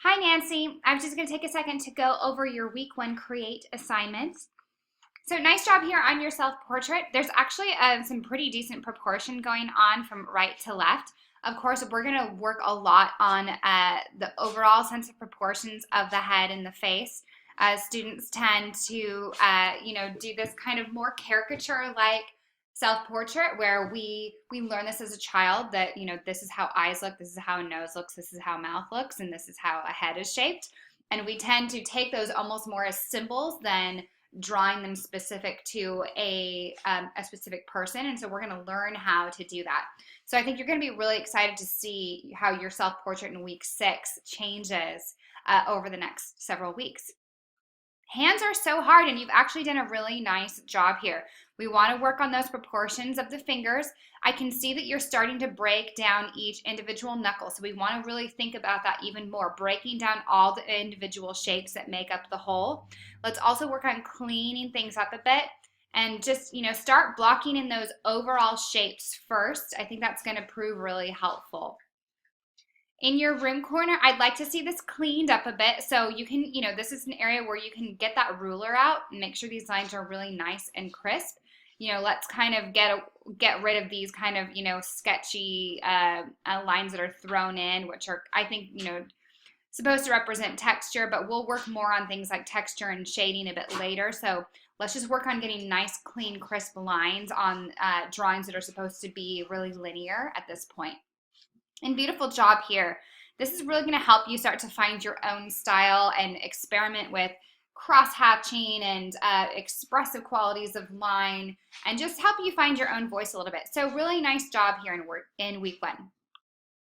Hi Nancy, I was just going to take a second to go over your week one create assignments. So nice job here on your self-portrait. There's actually some pretty decent proportion going on from right to left. Of course, we're going to work a lot on the overall sense of proportions of the head and the face. Students tend to, do this kind of more caricature-like self-portrait where we learn this as a child that, this is how eyes look, this is how a nose looks, this is how a mouth looks, and this is how a head is shaped. And we tend to take those almost more as symbols than drawing them specific to a specific person. And so we're going to learn how to do that. So I think you're going to be really excited to see how your self-portrait in week 6 changes over the next several weeks. Hands are so hard, and you've actually done a really nice job here. We want to work on those proportions of the fingers. I can see that you're starting to break down each individual knuckle, so we want to really think about that even more, breaking down all the individual shapes that make up the whole. Let's also work on cleaning things up a bit and just, start blocking in those overall shapes first. I think that's going to prove really helpful. In your room corner, I'd like to see this cleaned up a bit. So you can, this is an area where you can get that ruler out and make sure these lines are really nice and crisp. Let's kind of get rid of these kind of, sketchy lines that are thrown in, which are, I think, supposed to represent texture, but we'll work more on things like texture and shading a bit later. So let's just work on getting nice, clean, crisp lines on drawings that are supposed to be really linear at this point. And beautiful job here. This is really going to help you start to find your own style and experiment with cross-hatching and expressive qualities of line and just help you find your own voice a little bit. So really nice job here in week 1.